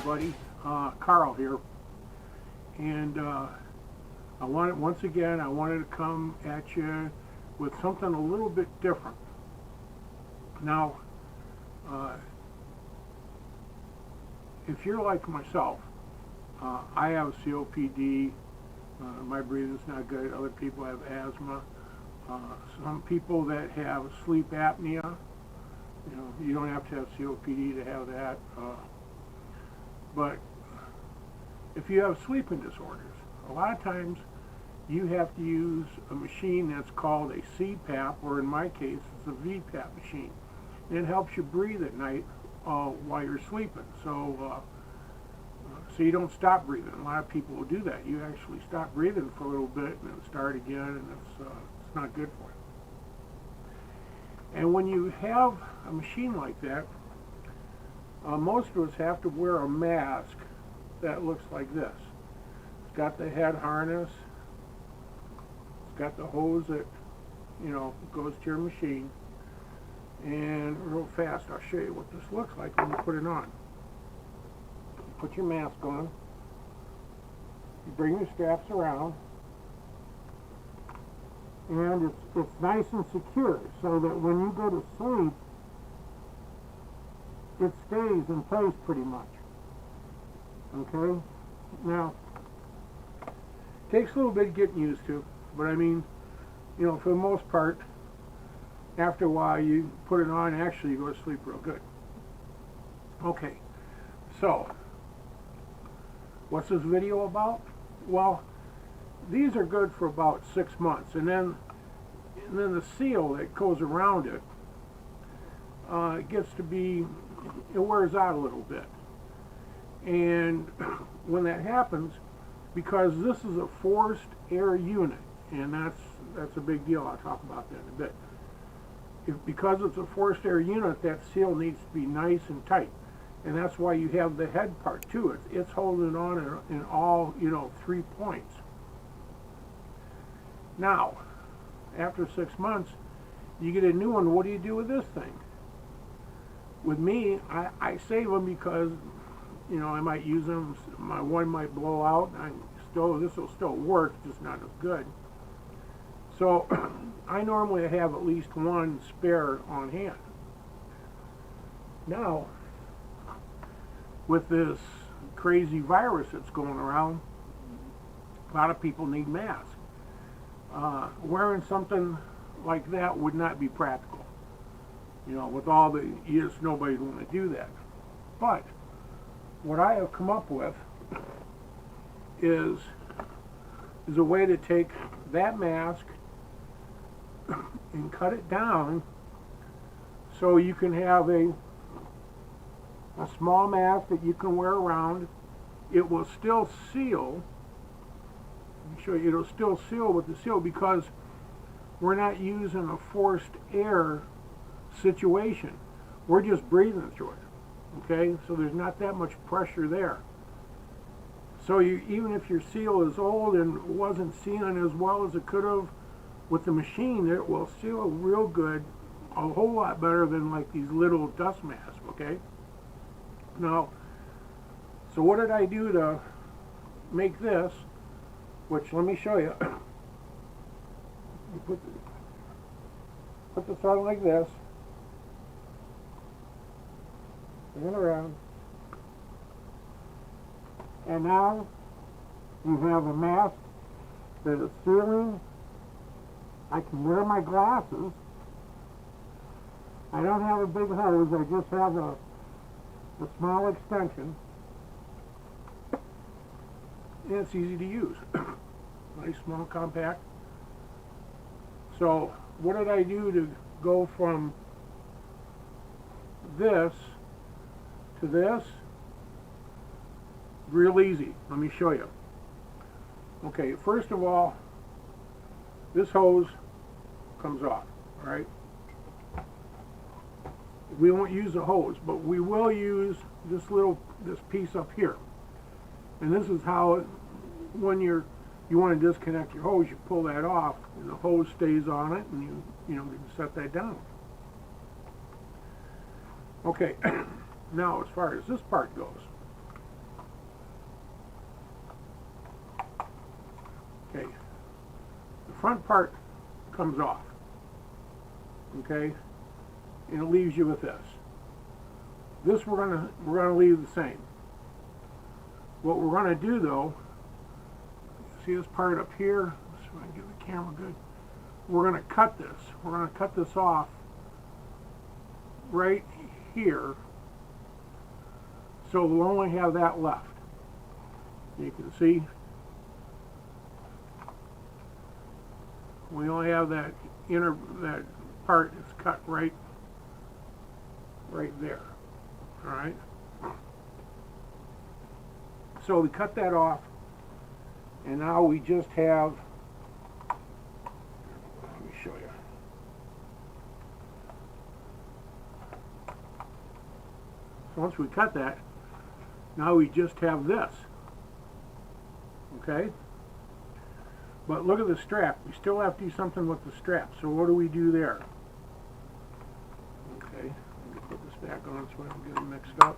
everybody. Carl here, and once again I wanted to come at you with something a little bit different. Now, if you're like myself, I have COPD. My breathing's not good. Other people have asthma. Some people that have sleep apnea. You don't have to have COPD to have that. But if you have sleeping disorders, a lot of times you have to use a machine that's called a CPap, or in my case, it's a VPap machine. And it helps you breathe at night while you're sleeping. So you don't stop breathing. A lot of people will do that. You actually stop breathing for a little bit and then start again, and it's not good for you. And when you have a machine like that, most of us have to wear a mask that looks like this. It's got the head harness, it's got the hose that goes to your machine, and real fast I'll show you what this looks like when you put it on. You put your mask on, you bring your straps around, and it's nice and secure so that when you go to sleep, it stays in place pretty much. Okay? Now, it takes a little bit getting used to, but I mean, for the most part, after a while you put it on, actually you go to sleep real good. Okay, so, what's this video about? Well, these are good for about 6 months, and then the seal that goes around it gets to be, it wears out a little bit. And when that happens, because this is a forced air unit, and that's a big deal, I'll talk about that in a bit. Because it's a forced air unit, that seal needs to be nice and tight. And that's why you have the head part too. It's holding on in all 3 points. Now, after 6 months, you get a new one. What do you do with this thing? With me, I save them because, I might use them. My one might blow out. This will still work, just not as good. So, I normally have at least one spare on hand. Now, with this crazy virus that's going around, a lot of people need masks. Wearing something like that would not be practical. With all the, nobody's going to do that. But what I have come up with is a way to take that mask and cut it down so you can have a small mask that you can wear around. It will still seal. Let me show you. It'll still seal with the seal because we're not using a forced air situation. We're just breathing through it. Okay? So there's not that much pressure there. So even if your seal is old and wasn't sealing as well as it could have with the machine, it will seal real good, a whole lot better than like these little dust masks. Okay? Now, so what did I do to make this? Which, let me show you. You put this on like this. Bring it around. And now you have a mask that is sealing. I can wear my glasses. I don't have a big hose. I just have a small extension. And it's easy to use. Nice, small, compact. So, what did I do to go from this to this? Real easy. Let me show you. Okay, first of all, this hose comes off, all right? We won't use a hose, but we will use this piece up here. And this is how, when you want to disconnect your hose, you pull that off, and the hose stays on it, and you can set that down. Okay, now as far as this part goes, front part comes off, okay, and it leaves you with this. This we're gonna leave the same. What we're gonna do though, see this part up here, so I can get the camera good. We're gonna cut this. We're gonna cut this off right here, so we'll only have that left. You can see we only have that that part is cut right there. All right. So we cut that off, and now we just have. Let me show you. So once we cut that, now we just have this. Okay? But look at the strap. We still have to do something with the strap. So what do we do there? Okay, let me put this back on so I don't get them mixed up.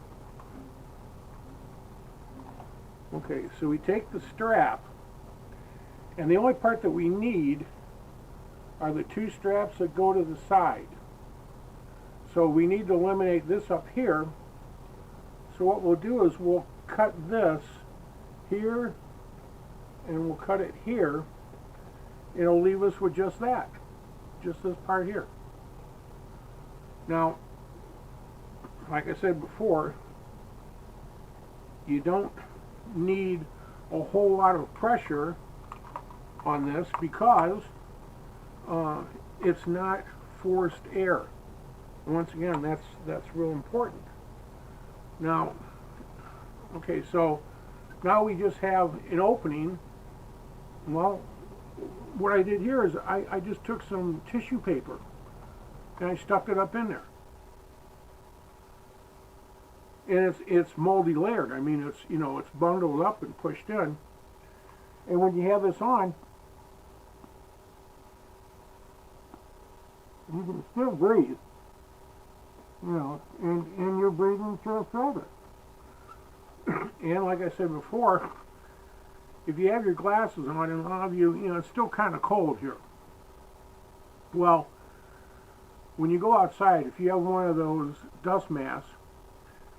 Okay, so we take the strap, and the only part that we need are the two straps that go to the side. So we need to eliminate this up here. So what we'll do is we'll cut this here, and we'll cut it here. It'll leave us with just that, just this part here. Now, like I said before, you don't need a whole lot of pressure on this because it's not forced air. And once again, that's real important. Now, okay, so now we just have an opening. Well, what I did here is I just took some tissue paper and I stuck it up in there. And it's multi-layered. I mean, it's, you know, it's bundled up and pushed in. And when you have this on, you can still breathe. You know, and you're breathing through a filter. And like I said before, if you have your glasses on, and a lot of you, you know, it's still kind of cold here. Well, when you go outside, if you have one of those dust masks,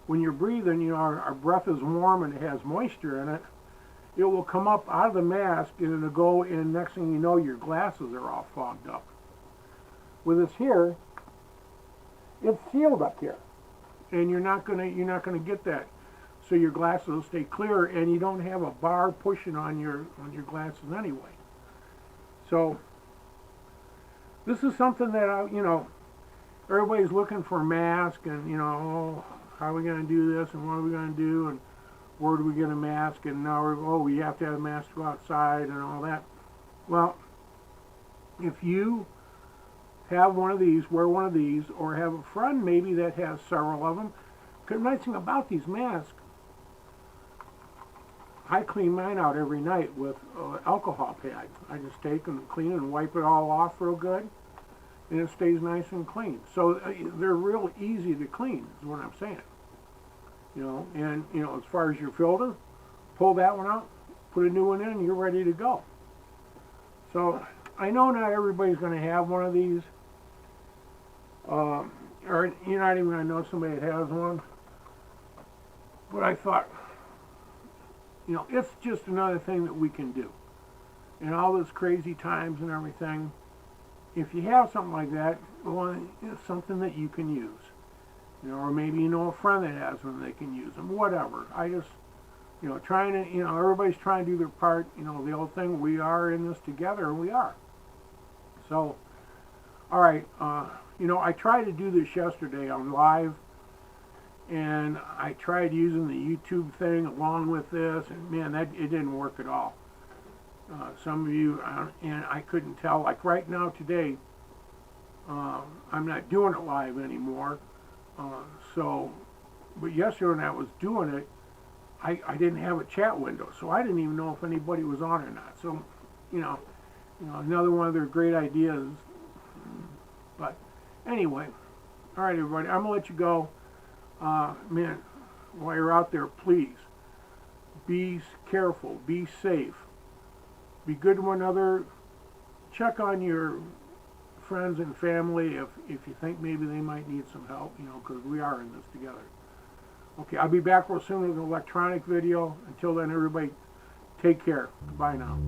when you're breathing, you know, our breath is warm and it has moisture in it. It will come up out of the mask and it'll go in. Next thing you know, your glasses are all fogged up. With this here, it's sealed up here, and you're not gonna get that. So your glasses will stay clear, and you don't have a bar pushing on your glasses anyway. So this is something that you know, everybody's looking for a mask, and you know, oh, how are we going to do this, and what are we going to do, and where do we get a mask, and now we have to have a mask to go outside and all that. Well, if you have one of these, wear one of these, or have a friend maybe that has several of them. Because the nice thing about these masks, I clean mine out every night with alcohol pad. I just take and clean it and wipe it all off real good, and it stays nice and clean. So they're real easy to clean, is what I'm saying. You know, and you know, as far as your filter, pull that one out, put a new one in, and you're ready to go. So I know not everybody's going to have one of these, or you're not even going to know somebody that has one. But I thought, you know, it's just another thing that we can do. In all those crazy times and everything, if you have something like that, well, it's something that you can use. You know, or maybe you know a friend that has one, they can use them, whatever. I just, you know, trying to, you know, everybody's trying to do their part. You know, the old thing, we are in this together, and we are. So, all right, you know, I tried to do this yesterday on live, and I tried using the YouTube thing along with this, and man, it didn't work at all. Some of you, and I couldn't tell, like right now today, I'm not doing it live anymore, but yesterday when I was doing it, I didn't have a chat window, so I didn't even know if anybody was on or not. So, you know, another one of their great ideas. But anyway, all right, everybody, I'm gonna let you go. Man, while you're out there, please be careful, be safe, be good to one another, check on your friends and family if you think maybe they might need some help, because we are in this together. Okay, I'll be back real soon with an electronic video. Until then, everybody, take care. Bye now.